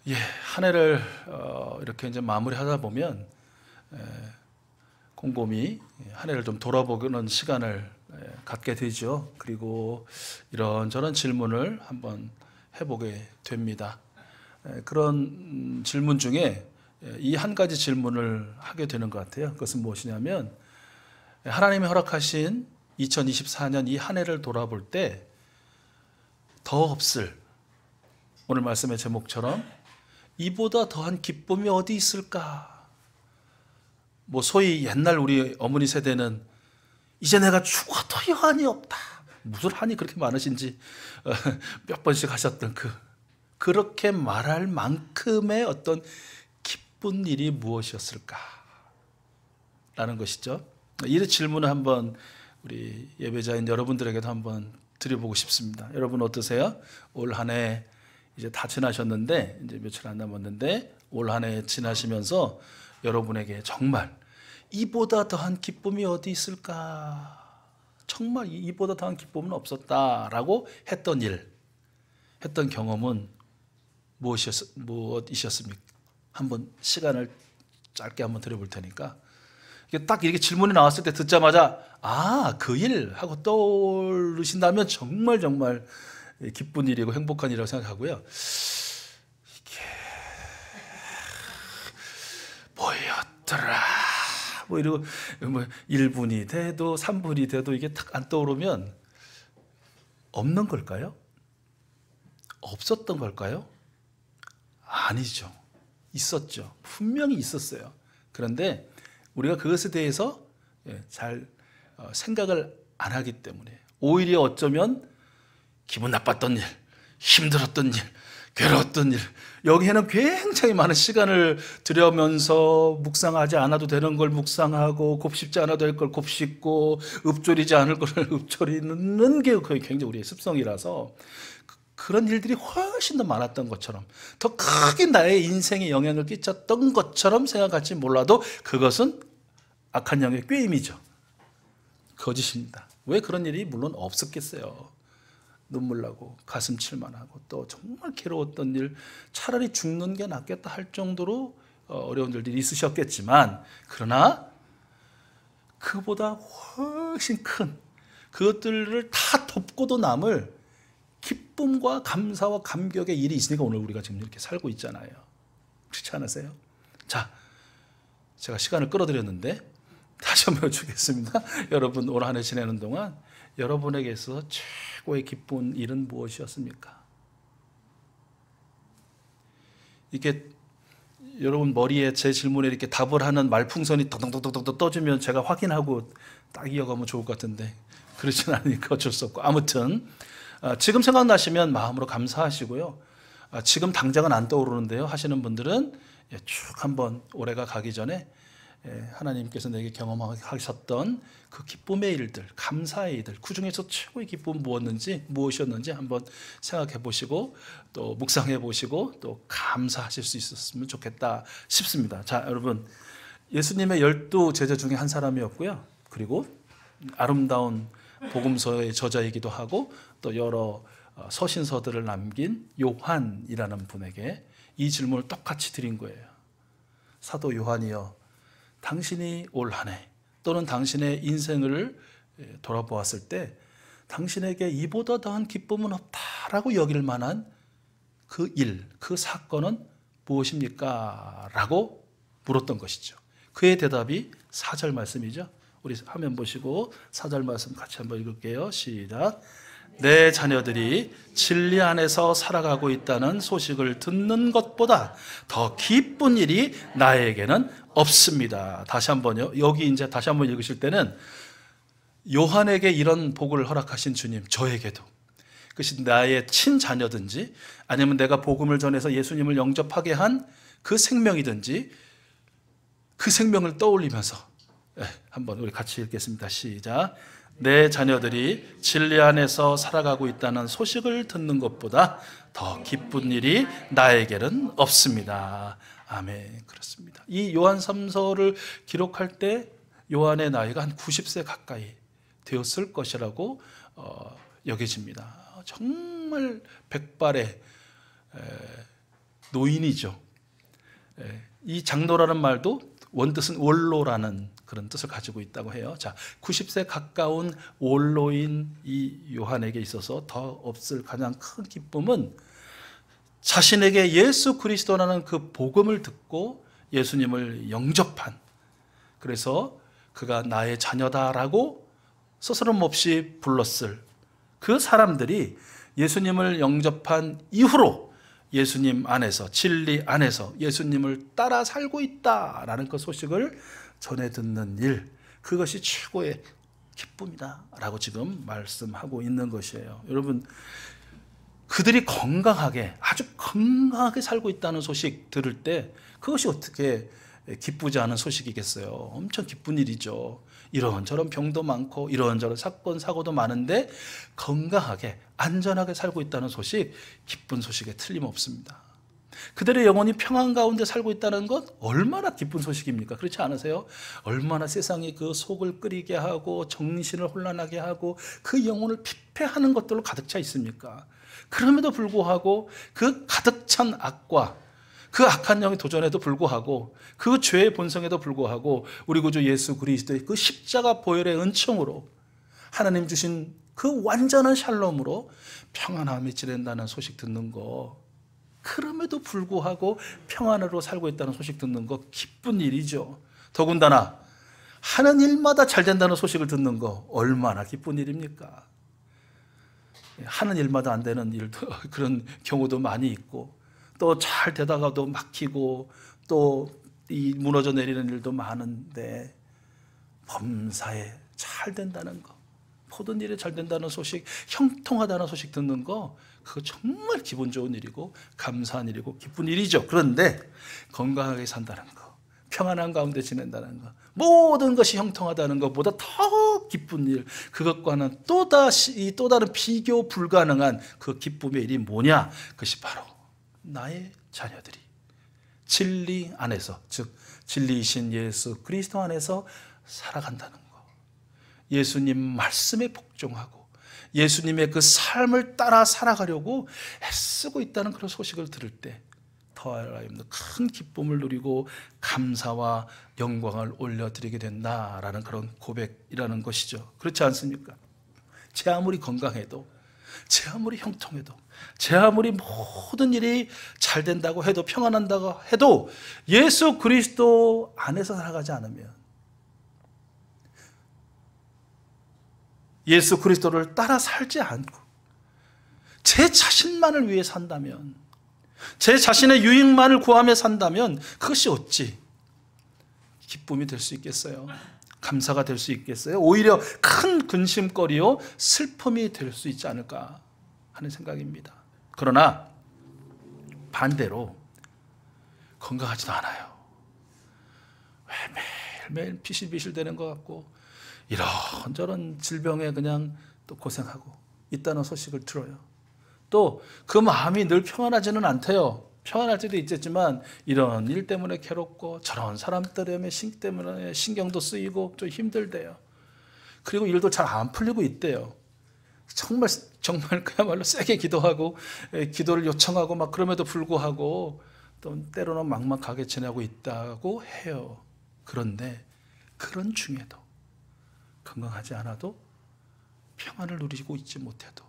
예, 한 해를 이렇게 이제 마무리하다 보면 곰곰이 한 해를 좀 돌아보는 시간을 갖게 되죠. 그리고 이런저런 질문을 한번 해보게 됩니다. 그런 질문 중에 이 한 가지 질문을 하게 되는 것 같아요. 그것은 무엇이냐면, 하나님이 허락하신 2024년 이 한 해를 돌아볼 때 더 없을, 오늘 말씀의 제목처럼 이보다 더한 기쁨이 어디 있을까? 뭐 소위 옛날 우리 어머니 세대는 이제 내가 죽어도 여한이 없다. 무슨 한이 그렇게 많으신지 몇 번씩 하셨던 그렇게 말할 만큼의 어떤 기쁜 일이 무엇이었을까? 라는 것이죠. 이 질문을 한번 우리 예배자인 여러분들에게도 한번 드려보고 싶습니다. 여러분 어떠세요? 올 한 해 이제 다 지나셨는데, 이제 며칠 안 남았는데, 올 한 해 지나시면서 여러분에게 정말 이보다 더한 기쁨이 어디 있을까? 정말 이보다 더한 기쁨은 없었다라고 했던 일, 했던 경험은 무엇이셨습니까? 한번 시간을 짧게 한번 드려볼 테니까, 딱 이렇게 질문이 나왔을 때 듣자마자 그 일 하고 떠오르신다면 정말 기쁜 일이고 행복한 일이라고 생각하고요. 이게 뭐였더라? 뭐 이러고 1분이 돼도 3분이 돼도 이게 딱 안 떠오르면 없는 걸까요? 없었던 걸까요? 아니죠. 있었죠. 분명히 있었어요. 그런데 우리가 그것에 대해서 잘 생각을 안 하기 때문에 오히려 어쩌면 기분 나빴던 일, 힘들었던 일, 괴로웠던 일, 여기에는 굉장히 많은 시간을 들여면서 묵상하지 않아도 되는 걸 묵상하고 곱씹지 않아도 될 걸 곱씹고 읊조리지 않을 걸 읊조리는 게 거의 굉장히 우리의 습성이라서 그런 일들이 훨씬 더 많았던 것처럼, 더 크게 나의 인생에 영향을 끼쳤던 것처럼 생각할지 몰라도 그것은 악한 영의 꾀임이죠. 거짓입니다. 왜 그런 일이 물론 없었겠어요. 눈물 나고 가슴 칠만하고 또 정말 괴로웠던 일, 차라리 죽는 게 낫겠다 할 정도로 어려운 일들이 있으셨겠지만, 그러나 그보다 훨씬 큰 그것들을 다 덮고도 남을 기쁨과 감사와 감격의 일이 있으니까 오늘 우리가 지금 이렇게 살고 있잖아요. 그렇지 않으세요? 자, 제가 시간을 끌어들였는데 다시 한번 여쭙겠습니다. 여러분 올 한 해 지내는 동안 여러분에게서 최고의 기쁜 일은 무엇이었습니까? 이렇게 여러분 머리에 제 질문에 이렇게 답을 하는 말풍선이 덕덕덕덕 떠주면 제가 확인하고 딱 이어가면 좋을 것 같은데 그렇진 않으니까 어쩔 수 없고, 아무튼 지금 생각나시면 마음으로 감사하시고요. 지금 당장은 안 떠오르는데요 하시는 분들은 쭉 한번 올해가 가기 전에 하나님께서 내게 경험하셨던 그 기쁨의 일들, 감사의 일들, 그 중에서 최고의 기쁨은 무엇이었는지 한번 생각해 보시고 또 묵상해 보시고 또 감사하실 수 있었으면 좋겠다 싶습니다. 자, 여러분, 예수님의 12 제자 중에 한 사람이었고요. 그리고 아름다운 복음서의 저자이기도 하고 또 여러 서신서들을 남긴 요한이라는 분에게 이 질문을 똑같이 드린 거예요. 사도 요한이여, 당신이 올 한 해 또는 당신의 인생을 돌아보았을 때 당신에게 이보다 더한 기쁨은 없다라고 여길 만한 그 일, 그 사건은 무엇입니까? 라고 물었던 것이죠. 그의 대답이 4절 말씀이죠. 우리 화면 보시고 4절 말씀 같이 한번 읽을게요. 시작. 내 자녀들이 진리 안에서 살아가고 있다는 소식을 듣는 것보다 더 기쁜 일이 나에게는 없습니다. 다시 한번요. 여기 이제 다시 한번 읽으실 때는 요한에게 이런 복을 허락하신 주님, 저에게도, 그것이 나의 친자녀든지 아니면 내가 복음을 전해서 예수님을 영접하게 한 그 생명이든지 그 생명을 떠올리면서 한번 우리 같이 읽겠습니다. 시작. 내 자녀들이 진리 안에서 살아가고 있다는 소식을 듣는 것보다 더 기쁜 일이 나에게는 없습니다. 아멘. 그렇습니다. 이 요한 3서를 기록할 때 요한의 나이가 한 90세 가까이 되었을 것이라고 여겨집니다. 정말 백발의 노인이죠. 이 장로라는 말도 원뜻은 원로라는 그런 뜻을 가지고 있다고 해요. 자, 90세 가까운 원로인 이 요한에게 있어서 더 없을 가장 큰 기쁨은 자신에게 예수 그리스도라는 그 복음을 듣고 예수님을 영접한, 그래서 그가 나의 자녀다라고 스스럼 없이 불렀을 그 사람들이 예수님을 영접한 이후로 예수님 안에서, 진리 안에서 예수님을 따라 살고 있다라는 그 소식을 전해 듣는 일, 그것이 최고의 기쁨이다 라고 지금 말씀하고 있는 것이에요. 여러분, 그들이 건강하게, 아주 건강하게 살고 있다는 소식 들을 때 그것이 어떻게 기쁘지 않은 소식이겠어요. 엄청 기쁜 일이죠. 이런저런 병도 많고 이런저런 사건 사고도 많은데 건강하게 안전하게 살고 있다는 소식, 기쁜 소식에 틀림없습니다. 그들의 영혼이 평안 가운데 살고 있다는 것 얼마나 기쁜 소식입니까? 그렇지 않으세요? 얼마나 세상이 그 속을 끓이게 하고 정신을 혼란하게 하고 그 영혼을 피폐하는 것들로 가득 차 있습니까? 그럼에도 불구하고 그 가득 찬 악과 그 악한 영의 도전에도 불구하고 그 죄의 본성에도 불구하고 우리 구주 예수 그리스도의 그 십자가 보혈의 은총으로 하나님 주신 그 완전한 샬롬으로 평안함이 지낸다는 소식 듣는 거, 그럼에도 불구하고 평안으로 살고 있다는 소식 듣는 거 기쁜 일이죠. 더군다나 하는 일마다 잘 된다는 소식을 듣는 거 얼마나 기쁜 일입니까? 하는 일마다 안 되는 일도 그런 경우도 많이 있고, 또 잘 되다가도 막히고 또 이 무너져 내리는 일도 많은데 범사에 잘 된다는 거, 모든 일이 잘 된다는 소식, 형통하다는 소식 듣는 거, 그거 정말 기분 좋은 일이고 감사한 일이고 기쁜 일이죠. 그런데 건강하게 산다는 거, 평안한 가운데 지낸다는 거, 모든 것이 형통하다는 것보다 더 기쁜 일, 그것과는 또 다른 비교 불가능한 그 기쁨의 일이 뭐냐? 그것이 바로 나의 자녀들이 진리 안에서, 즉 진리이신 예수 그리스도 안에서 살아간다는 거, 예수님 말씀에 복종하고 예수님의 그 삶을 따라 살아가려고 애쓰고 있다는 그런 소식을 들을 때 더할 나위 없는 큰 기쁨을 누리고 감사와 영광을 올려드리게 된다라는 그런 고백이라는 것이죠. 그렇지 않습니까? 제 아무리 건강해도, 제 아무리 형통해도, 제 아무리 모든 일이 잘 된다고 해도, 평안한다고 해도 예수 그리스도 안에서 살아가지 않으면, 예수 그리스도를 따라 살지 않고 제 자신만을 위해 산다면, 제 자신의 유익만을 구하며 산다면 그것이 어찌 기쁨이 될 수 있겠어요? 감사가 될 수 있겠어요? 오히려 큰 근심거리요 슬픔이 될 수 있지 않을까 하는 생각입니다. 그러나 반대로 건강하지도 않아요. 왜 매일매일 비실비실 되는 것 같고 이런저런 질병에 그냥 또 고생하고 있다는 소식을 들어요. 또 그 마음이 늘 평안하지는 않대요. 평안할 때도 있겠지만 이런 일 때문에 괴롭고 저런 사람 때문에 신경도 쓰이고 좀 힘들대요. 그리고 일도 잘 안 풀리고 있대요. 정말 그야말로 세게 기도하고 기도를 요청하고 막 그럼에도 불구하고 또 때로는 막막하게 지내고 있다고 해요. 그런데 그런 중에도 건강하지 않아도 평안을 누리고 있지 못해도,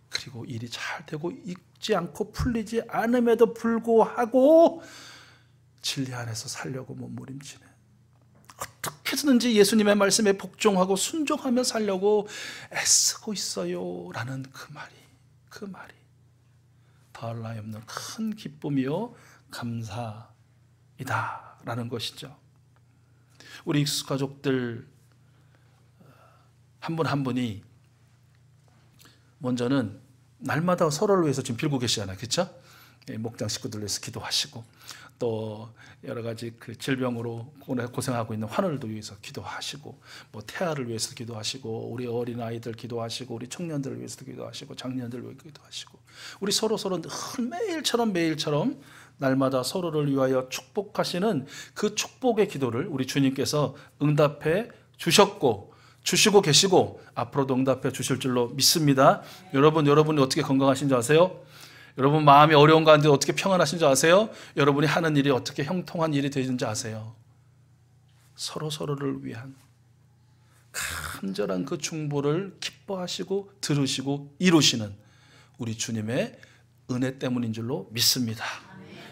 그리고 일이 잘 되고 있지 않고 풀리지 않음에도 불구하고 진리 안에서 살려고 몸부림치는, 어떻게든지 예수님의 말씀에 복종하고 순종하며 살려고 애쓰고 있어요 라는 그 말이 더할 나위 없는 큰 기쁨이요 감사이다 라는 것이죠. 우리 익숙 가족들 한 분 한 분이 먼저는 날마다 서로를 위해서 지금 빌고 계시잖아요. 그렇죠? 목장 식구들 위해서 기도하시고, 또 여러 가지 그 질병으로 고생하고 있는 환우들을 위해서 기도하시고, 뭐 태아를 위해서 기도하시고, 우리 어린 아이들 기도하시고, 우리 청년들을 위해서도 기도하시고, 장년들을 위해서 기도하시고, 우리 서로 늘 매일처럼 날마다 서로를 위하여 축복하시는 그 축복의 기도를 우리 주님께서 응답해 주시고 계시고 앞으로도 응답해 주실 줄로 믿습니다. 여러분이 어떻게 건강하신지 아세요? 여러분 마음이 어려운 가운데 어떻게 평안하신 줄 아세요? 여러분이 하는 일이 어떻게 형통한 일이 되는지 아세요? 서로서로를 위한 간절한 그 중보를 기뻐하시고 들으시고 이루시는 우리 주님의 은혜 때문인 줄로 믿습니다.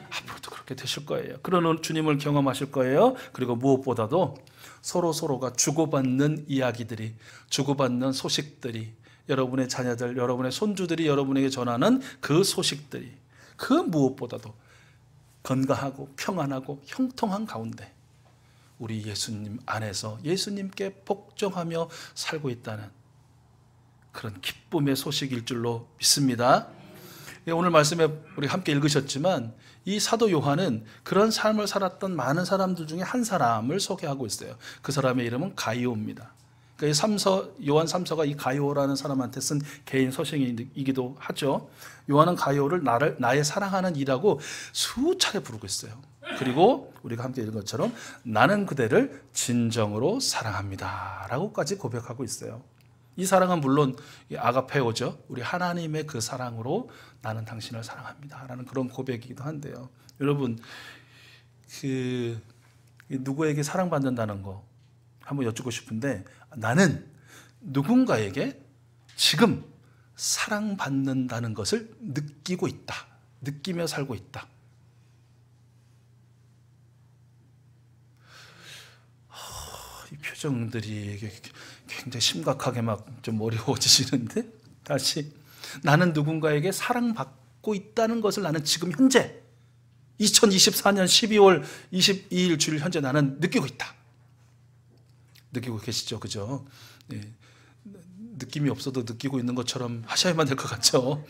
앞으로도 그렇게 되실 거예요. 그런 주님을 경험하실 거예요. 그리고 무엇보다도 서로가 주고받는 이야기들이, 주고받는 소식들이, 여러분의 자녀들, 여러분의 손주들이 여러분에게 전하는 그 소식들이, 그 무엇보다도 건강하고 평안하고 형통한 가운데 우리 예수님 안에서 예수님께 복종하며 살고 있다는 그런 기쁨의 소식일 줄로 믿습니다. 오늘 말씀에 우리 함께 읽으셨지만 이 사도 요한은 그런 삶을 살았던 많은 사람들 중에 한 사람을 소개하고 있어요. 그 사람의 이름은 가이오입니다. 그러니까 요한 3서가 이 가이오라는 사람한테 쓴 개인 서신이기도 하죠. 요한은 가이오를 나의 사랑하는 이라고 수차례 부르고 있어요. 그리고 우리가 함께 읽은 것처럼 나는 그대를 진정으로 사랑합니다 라고까지 고백하고 있어요. 이 사랑은 물론 아가페오죠. 우리 하나님의 그 사랑으로 나는 당신을 사랑합니다 라는 그런 고백이기도 한데요. 여러분, 누구에게 사랑받는다는 거 한번 여쭙고 싶은데, 나는 누군가에게 지금 사랑받는다는 것을 느끼고 있다, 느끼며 살고 있다. 이 표정들이 굉장히 심각하게 막 좀 어려워지시는데, 다시 나는 누군가에게 사랑받고 있다는 것을 나는 지금 현재 2024년 12월 22일 주일 현재 나는 느끼고 있다. 느끼고 계시죠? 그죠? 네. 느낌이 없어도 느끼고 있는 것처럼 하셔야만 될 것 같죠?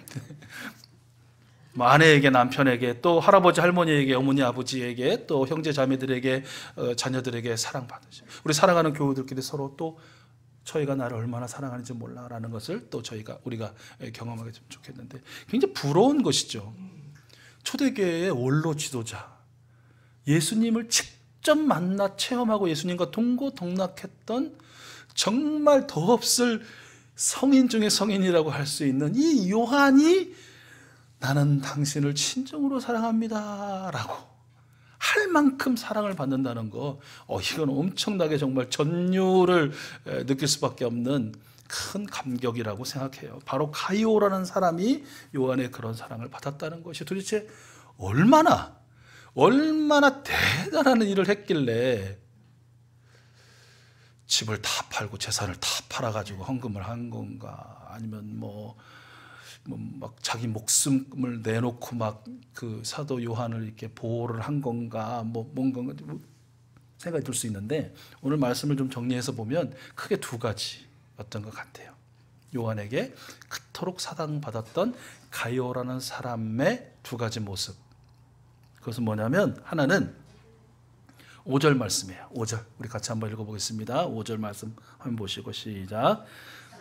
뭐 아내에게, 남편에게, 또 할아버지 할머니에게, 어머니 아버지에게, 또 형제 자매들에게, 자녀들에게 사랑받으죠. 우리 사랑하는 교우들끼리 서로 또 저희가 나를 얼마나 사랑하는지 몰라라는 것을 또 우리가 경험하게 좀 좋겠는데, 굉장히 부러운 것이죠. 초대교회의 원로 지도자, 예수님을 직접 만나 체험하고 예수님과 동고동락했던 정말 더 없을 성인 중에 성인이라고 할 수 있는 이 요한이 나는 당신을 진정으로 사랑합니다 라고 할 만큼 사랑을 받는다는 거, 이건 엄청나게 정말 전율을 느낄 수밖에 없는 큰 감격이라고 생각해요. 바로 가이오라는 사람이 요한의 그런 사랑을 받았다는 것이 도대체 얼마나 대단한 일을 했길래 집을 다 팔고 재산을 다 팔아가지고 헌금을 한 건가, 아니면 막 자기 목숨을 내놓고 막 그 사도 요한을 이렇게 보호를 한 건가, 뭔가 생각이 들 수 있는데, 오늘 말씀을 좀 정리해서 보면 크게 두 가지였던 것 같아요. 요한에게 그토록 사랑받았던 가이오라는 사람의 두 가지 모습. 그것은 뭐냐면, 하나는 5절 말씀이에요. 5절 우리 같이 한번 읽어보겠습니다. 5절 말씀 한번 보시고 시작.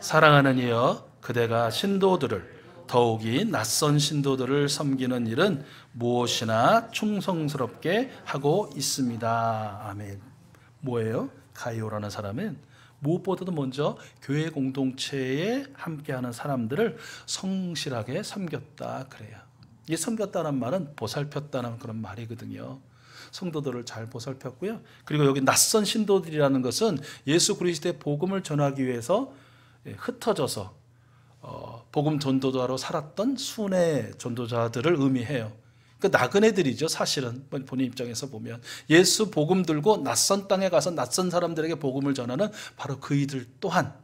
사랑하는 이여, 그대가 신도들을, 더욱이 낯선 신도들을 섬기는 일은 무엇이나 충성스럽게 하고 있습니다. 아멘. 뭐예요? 가이오라는 사람은 무엇보다도 먼저 교회 공동체에 함께하는 사람들을 성실하게 섬겼다 그래요. 이 섬겼다는 말은 보살폈다는 그런 말이거든요. 성도들을 잘 보살폈고요. 그리고 여기 낯선 신도들이라는 것은 예수 그리스도의 복음을 전하기 위해서 흩어져서 복음 전도자로 살았던 순회 전도자들을 의미해요. 그 나그네들이죠. 사실은 본인 입장에서 보면 예수 복음 들고 낯선 땅에 가서 낯선 사람들에게 복음을 전하는 바로 그이들 또한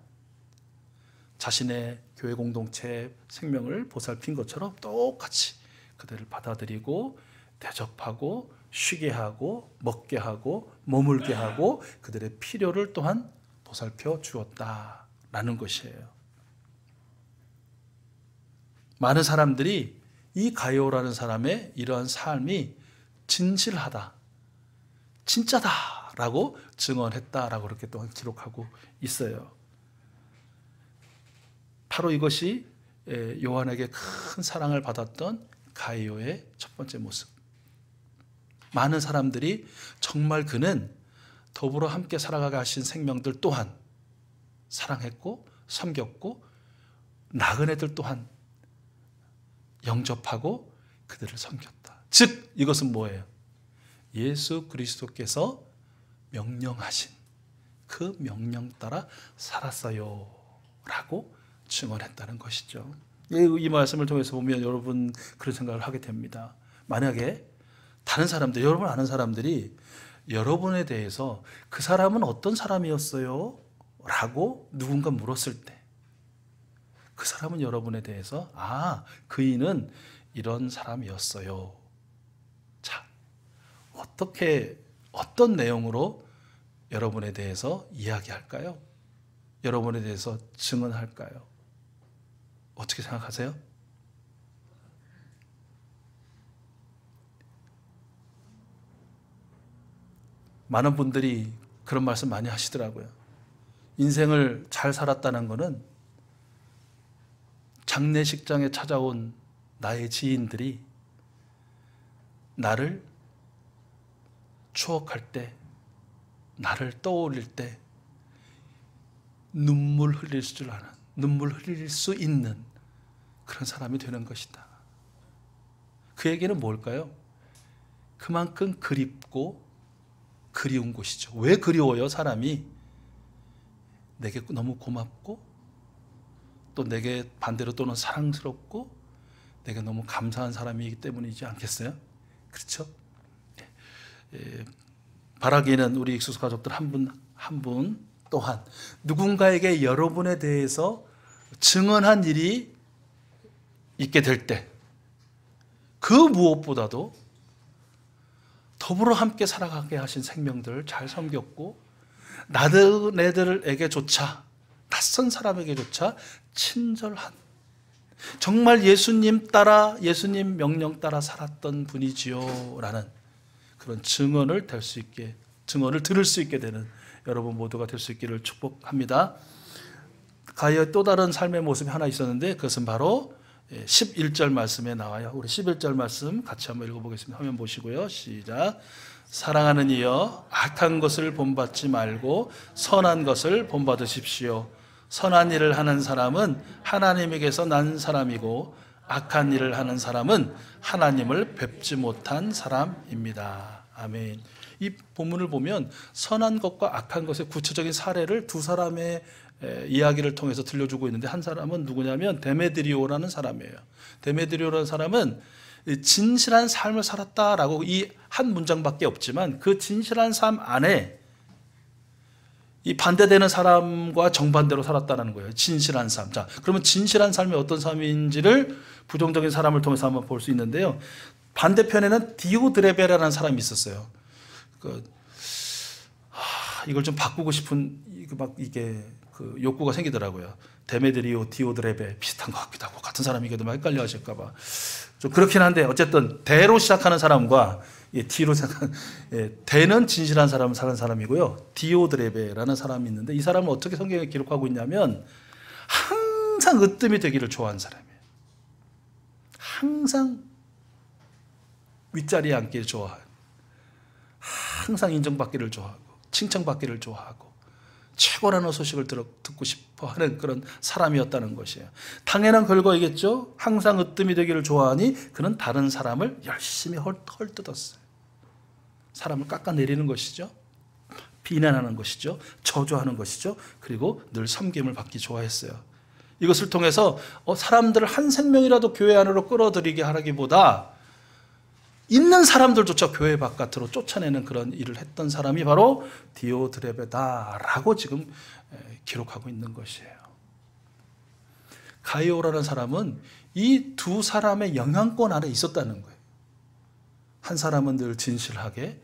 자신의 교회 공동체의 생명을 보살핀 것처럼 똑같이 그들을 받아들이고 대접하고 쉬게 하고 먹게 하고 머물게 하고 그들의 필요를 또한 보살펴 주었다라는 것이에요. 많은 사람들이 이 가이오라는 사람의 이러한 삶이 진실하다, 진짜다라고 증언했다라고 그렇게 또한 기록하고 있어요. 바로 이것이 요한에게 큰 사랑을 받았던 가이오의 첫 번째 모습. 많은 사람들이 정말 그는 더불어 함께 살아가게 하신 생명들 또한 사랑했고 섬겼고 나그네들 또한 영접하고 그들을 섬겼다. 즉 이것은 뭐예요? 예수 그리스도께서 명령하신 그 명령 따라 살았어요 라고 증언했다는 것이죠. 이 말씀을 통해서 보면 여러분 그런 생각을 하게 됩니다. 만약에 다른 사람들, 여러분 아는 사람들이 여러분에 대해서 그 사람은 어떤 사람이었어요? 라고 누군가 물었을 때 그 사람은 여러분에 대해서 그이는 이런 사람이었어요. 자, 어떤 내용으로 여러분에 대해서 이야기할까요? 여러분에 대해서 증언할까요? 어떻게 생각하세요? 많은 분들이 그런 말씀 많이 하시더라고요. 인생을 잘 살았다는 것은 장례식장에 찾아온 나의 지인들이 나를 추억할 때, 나를 떠올릴 때 눈물 흘릴 수 있는 그런 사람이 되는 것이다. 그 얘기는 뭘까요? 그만큼 그립고 그리운 곳이죠. 왜 그리워요? 사람이 내게 너무 고맙고 또 내게 반대로 또는 사랑스럽고 내게 너무 감사한 사람이기 때문이지 않겠어요? 그렇죠? 바라기는 우리 익숙 가족들 한 분 또한 누군가에게 여러분에 대해서 증언한 일이 있게 될 때 그 무엇보다도 더불어 함께 살아가게 하신 생명들을 잘 섬겼고 나들에게조차 낯선 사람에게조차 친절한 정말 예수님 명령 따라 살았던 분이지요 라는 그런 증언을 들을 수 있게 되는 여러분 모두가 될 수 있기를 축복합니다. 가이어의 또 다른 삶의 모습이 하나 있었는데 그것은 바로 11절 말씀에 나와요. 우리 11절 말씀 같이 한번 읽어보겠습니다. 화면 보시고요. 시작. 사랑하는 이여 악한 것을 본받지 말고 선한 것을 본받으십시오. 선한 일을 하는 사람은 하나님에게서 난 사람이고 악한 일을 하는 사람은 하나님을 뵙지 못한 사람입니다. 아멘. 이 본문을 보면 선한 것과 악한 것의 구체적인 사례를 두 사람의 이야기를 통해서 들려주고 있는데 한 사람은 누구냐면 데메드리오라는 사람이에요. 데메드리오라는 사람은 진실한 삶을 살았다라고 이 한 문장밖에 없지만 그 진실한 삶 안에 이 반대되는 사람과 정반대로 살았다는 거예요. 진실한 삶. 자, 그러면 진실한 삶이 어떤 삶인지를 부정적인 사람을 통해서 한번 볼 수 있는데요. 반대편에는 디오드레베라는 사람이 있었어요. 이걸 좀 바꾸고 싶은 이게 욕구가 생기더라고요. 데메드리오, 디오드레베 비슷한 것 같기도 하고 같은 사람이기도 하고 헷갈려 하실까봐 좀 그렇긴 한데 어쨌든 대로 시작하는 사람과 D로 생각하는 대는 진실한 사람을 사는 사람이고요. 디오드레베라는 사람이 있는데 이 사람은 어떻게 성경에 기록하고 있냐면 항상 으뜸이 되기를 좋아하는 사람이에요. 항상 윗자리에 앉기를 좋아하고 항상 인정받기를 좋아하고 칭찬받기를 좋아하고 최고라는 소식을 듣고 싶어 하는 그런 사람이었다는 것이에요. 당연한 결과이겠죠. 항상 으뜸이 되기를 좋아하니 그는 다른 사람을 열심히 헐뜯었어요. 사람을 깎아내리는 것이죠. 비난하는 것이죠. 저주하는 것이죠. 그리고 늘 섬김을 받기 좋아했어요. 이것을 통해서 사람들을 한 생명이라도 교회 안으로 끌어들이게 하기보다 있는 사람들조차 교회 바깥으로 쫓아내는 그런 일을 했던 사람이 바로 디오드레베다라고 지금 기록하고 있는 것이에요. 가이오라는 사람은 이 두 사람의 영향권 아래 있었다는 거예요. 한 사람은 늘 진실하게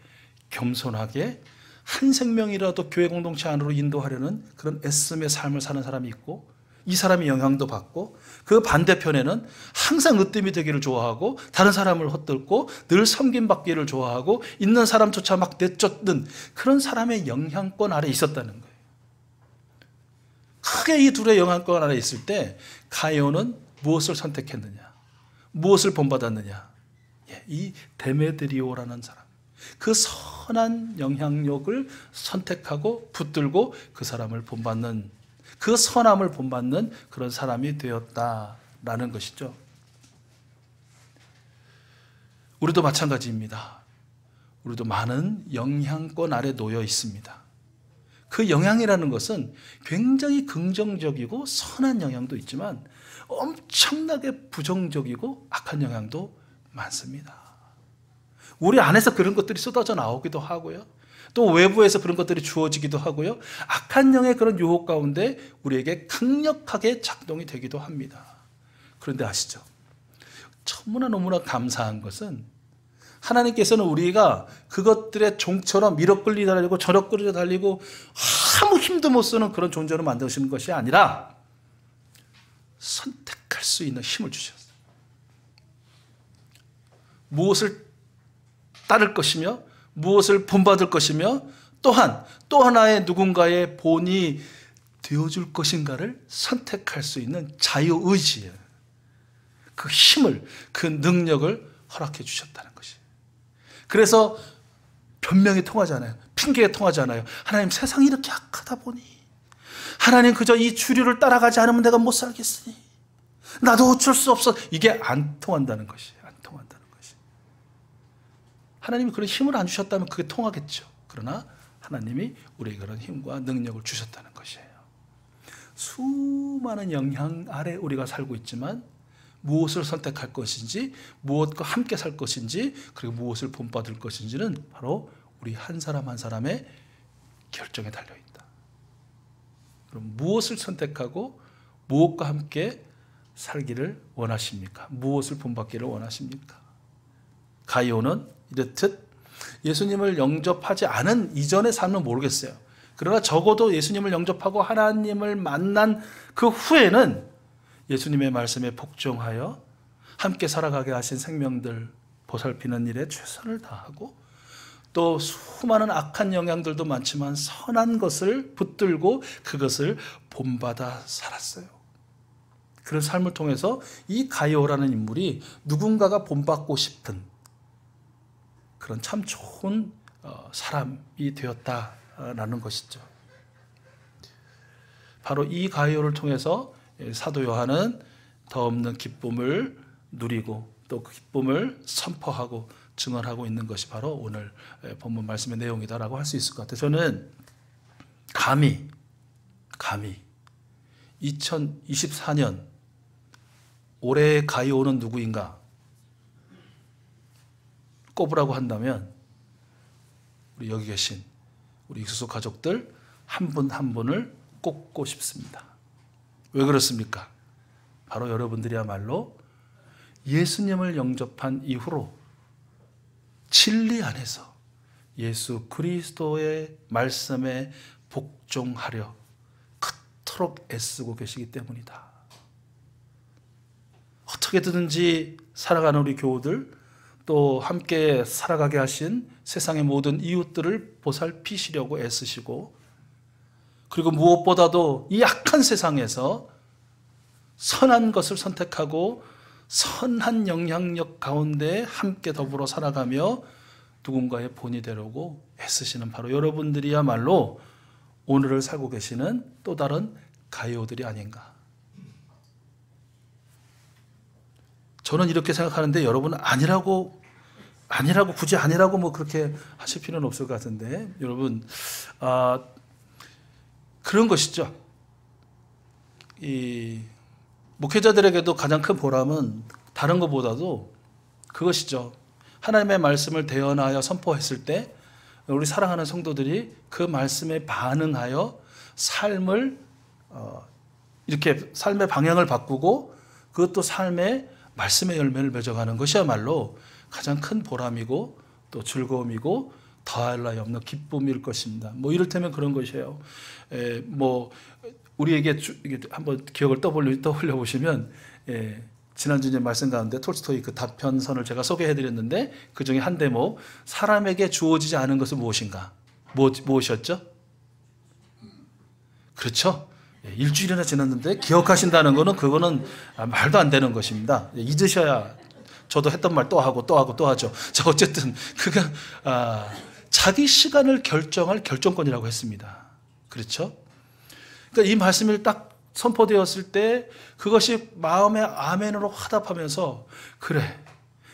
겸손하게 한 생명이라도 교회 공동체 안으로 인도하려는 그런 애씀의 삶을 사는 사람이 있고 이 사람이 영향도 받고 그 반대편에는 항상 으뜸이 되기를 좋아하고 다른 사람을 헛들고 늘 섬김받기를 좋아하고 있는 사람조차 막 내쫓는 그런 사람의 영향권 아래 있었다는 거예요. 크게 이 둘의 영향권 아래 있을 때 가이오는 무엇을 선택했느냐? 무엇을 본받았느냐? 이 데메드리오라는 사람. 그 선한 영향력을 선택하고 붙들고 그 사람을 본받는 그 선함을 본받는 그런 사람이 되었다라는 것이죠. 우리도 마찬가지입니다. 우리도 많은 영향권 아래 놓여 있습니다. 그 영향이라는 것은 굉장히 긍정적이고 선한 영향도 있지만 엄청나게 부정적이고 악한 영향도 많습니다. 우리 안에서 그런 것들이 쏟아져 나오기도 하고요. 또 외부에서 그런 것들이 주어지기도 하고요. 악한 영의 그런 유혹 가운데 우리에게 강력하게 작동이 되기도 합니다. 그런데 아시죠? 너무나 감사한 것은 하나님께서는 우리가 그것들의 종처럼 이러 끌리 달리고 저러 끌려 달리고 아무 힘도 못 쓰는 그런 존재로 만드시는 것이 아니라 선택할 수 있는 힘을 주셨어요. 무엇을 따를 것이며 무엇을 본받을 것이며 또한 또 하나의 누군가의 본이 되어줄 것인가를 선택할 수 있는 자유의지예요. 그 힘을, 그 능력을 허락해 주셨다는 것이에요. 그래서 변명이 통하지 않아요. 핑계가 통하지 않아요. 하나님, 세상이 이렇게 악하다 보니 하나님, 그저 이 주류를 따라가지 않으면 내가 못 살겠으니 나도 어쩔 수 없어. 이게 안 통한다는 것이에요. 안 통한다는 것이. 하나님이 그런 힘을 안 주셨다면 그게 통하겠죠. 그러나 하나님이 우리에게 그런 힘과 능력을 주셨다는 것이에요. 수많은 영향 아래 우리가 살고 있지만 무엇을 선택할 것인지, 무엇과 함께 살 것인지, 그리고 무엇을 본받을 것인지는 바로 우리 한 사람 한 사람의 결정에 달려있다. 그럼 무엇을 선택하고 무엇과 함께 살기를 원하십니까? 무엇을 본받기를 원하십니까? 가이오는 이렇듯 예수님을 영접하지 않은 이전의 삶은 모르겠어요. 그러나 적어도 예수님을 영접하고 하나님을 만난 그 후에는 예수님의 말씀에 복종하여 함께 살아가게 하신 생명들 보살피는 일에 최선을 다하고 또 수많은 악한 영향들도 많지만 선한 것을 붙들고 그것을 본받아 살았어요. 그런 삶을 통해서 이 가이오라는 인물이 누군가가 본받고 싶은 그런 참 좋은 사람이 되었다라는 것이죠. 바로 이 가이오를 통해서 사도 요한은 더 없는 기쁨을 누리고 또 그 기쁨을 선포하고 증언하고 있는 것이 바로 오늘 본문 말씀의 내용이다라고 할 수 있을 것 같아요. 저는 감히 2024년 올해의 가이오는 누구인가 꼽으라고 한다면 우리 여기 계신 우리 익수소 가족들 한 분 한 분을 꼽고 싶습니다. 왜 그렇습니까? 바로 여러분들이야말로 예수님을 영접한 이후로 진리 안에서 예수 그리스도의 말씀에 복종하려 그토록 애쓰고 계시기 때문이다. 어떻게든지 살아가는 우리 교우들 또 함께 살아가게 하신 세상의 모든 이웃들을 보살피시려고 애쓰시고 그리고 무엇보다도 이 악한 세상에서 선한 것을 선택하고 선한 영향력 가운데 함께 더불어 살아가며 누군가의 본이 되려고 애쓰시는 바로 여러분들이야말로 오늘을 살고 계시는 또 다른 가이오들이 아닌가. 저는 이렇게 생각하는데 여러분은 아니라고 굳이 아니라고 뭐 그렇게 하실 필요는 없을 것 같은데 여러분 그런 것이죠. 이 목회자들에게도 가장 큰 보람은 다른 것보다도 그것이죠. 하나님의 말씀을 대언하여 선포했을 때 우리 사랑하는 성도들이 그 말씀에 반응하여 삶을 이렇게 삶의 방향을 바꾸고 그것도 삶의 말씀의 열매를 맺어가는 것이야말로 가장 큰 보람이고 또 즐거움이고 더할 나위 없는 기쁨일 것입니다. 뭐 이를테면 그런 것이에요. 뭐 우리에게 한번 기억을 떠올려 보시면 지난주에 말씀 가운데 톨스토이 그 답변선을 제가 소개해드렸는데 그 중에 한 대목 사람에게 주어지지 않은 것은 무엇인가? 무엇이었죠? 그렇죠? 일주일이나 지났는데 기억하신다는 거는 그거는 말도 안 되는 것입니다. 잊으셔야 저도 했던 말 또 하고 또 하고 또 하죠. 자 어쨌든 그가 자기 시간을 결정할 결정권이라고 했습니다. 그렇죠? 그러니까 이 말씀이 딱 선포되었을 때 그것이 마음의 아멘으로 화답하면서 그래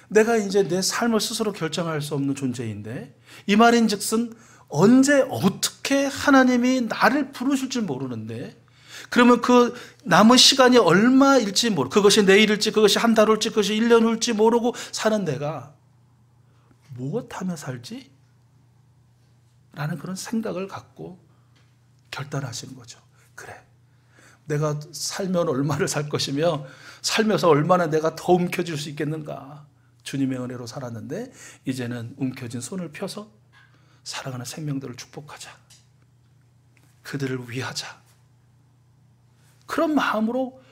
내가 이제 내 삶을 스스로 결정할 수 없는 존재인데, 이 말인즉슨 언제 어떻게 하나님이 나를 부르실지 모르는데, 그러면 그 남은 시간이 얼마일지 모르고, 그것이 내일일지 그것이 한 달 후일지 그것이 1년 후일지 모르고 사는 내가 무엇하며 살지? 라는 그런 생각을 갖고 결단하시는 거죠. 그래, 내가 살면 얼마를 살 것이며 살면서 얼마나 내가 더 움켜쥘 수 있겠는가. 주님의 은혜로 살았는데 이제는 움켜진 손을 펴서 살아가는 생명들을 축복하자, 그들을 위하자, 그런 마음으로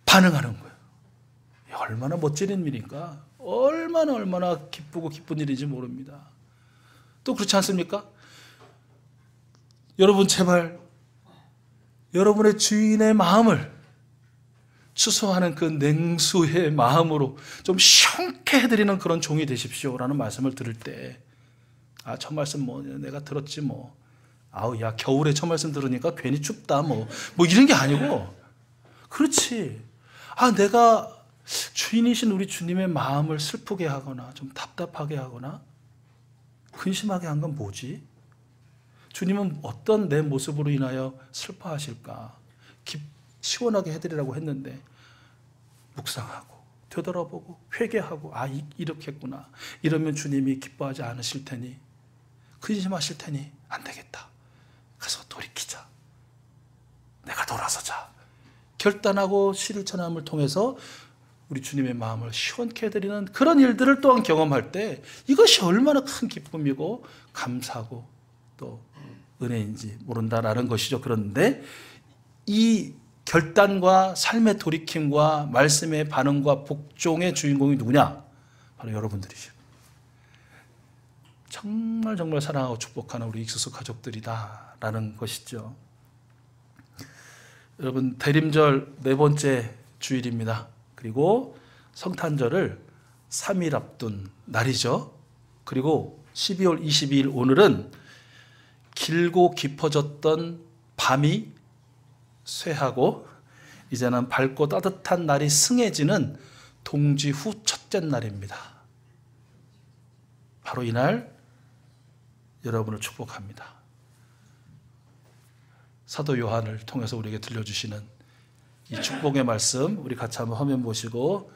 반응하는 거예요. 얼마나 멋진 일인가, 얼마나 기쁘고 기쁜 일인지 모릅니다. 또 그렇지 않습니까? 여러분, 제발 여러분의 주인의 마음을 추수하는 그 냉수의 마음으로 좀 시원케 해드리는 그런 종이 되십시오라는 말씀을 들을 때, 첫 말씀 내가 들었지 야, 겨울에 첫 말씀 들으니까 괜히 춥다 이런 게 아니고, 그렇지, 내가 주인이신 우리 주님의 마음을 슬프게 하거나 좀 답답하게 하거나 근심하게 한 건 뭐지? 주님은 어떤 내 모습으로 인하여 슬퍼하실까? 시원하게 해드리라고 했는데 묵상하고 되돌아보고 회개하고, 이렇게 했구나, 이러면 주님이 기뻐하지 않으실 테니, 근심하실 테니 안 되겠다, 가서 돌이키자, 내가 돌아서자, 결단하고 실천함을 통해서 우리 주님의 마음을 시원케 해드리는 그런 일들을 또한 경험할 때, 이것이 얼마나 큰 기쁨이고 감사하고 또 은혜인지 모른다라는 것이죠. 그런데 이 결단과 삶의 돌이킴과 말씀의 반응과 복종의 주인공이 누구냐? 바로 여러분들이죠. 정말 사랑하고 축복하는 우리 익수수 가족들이다라는 것이죠. 여러분, 대림절 4번째 주일입니다. 그리고 성탄절을 3일 앞둔 날이죠. 그리고 12월 22일 오늘은 길고 깊어졌던 밤이 쇠하고 이제는 밝고 따뜻한 날이 승해지는 동지 후 첫째 날입니다. 바로 이날 여러분을 축복합니다. 사도 요한을 통해서 우리에게 들려주시는 이 축복의 말씀, 우리 같이 한번 화면 보시고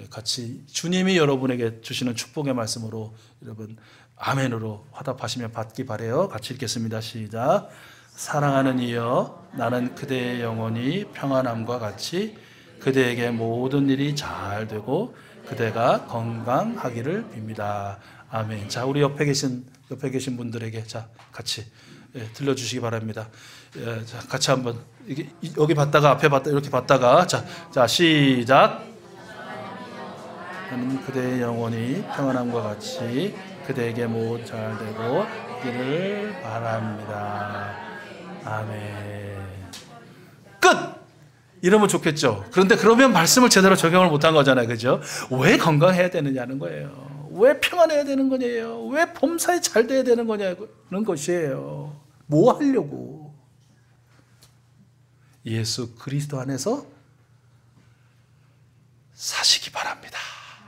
같이 주님이 여러분에게 주시는 축복의 말씀으로 여러분 아멘으로 화답하시며 받기 바라요. 같이 읽겠습니다. 시작. 사랑하는 이여, 나는 그대의 영혼이 평안함과 같이 그대에게 모든 일이 잘 되고 그대가 건강하기를 빕니다. 아멘. 자, 우리 옆에 계신 분들에게 같이 들려주시기 바랍니다. 자, 같이 한번 여기 봤다가 앞에 봤다 이렇게 봤다가 자 시작. 나는 그대의 영혼이 평안함과 같이 그대에게 모두 잘 되고 있기를 바랍니다. 아멘. 끝! 이러면 좋겠죠. 그런데 그러면 말씀을 제대로 적용을 못한 거잖아요. 그죠? 왜 건강해야 되느냐는 거예요. 왜 평안해야 되는 거냐요. 왜 범사에 잘 돼야 되는 거냐는 것이에요. 뭐 하려고? 예수 그리스도 안에서 사시기 바랍니다.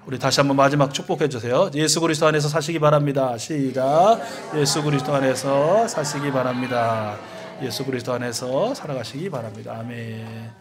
우리 다시 한번 마지막 축복해 주세요. 예수 그리스도 안에서 사시기 바랍니다. 시작. 예수 그리스도 안에서 사시기 바랍니다. 예수 그리스도 안에서 살아가시기 바랍니다. 아멘.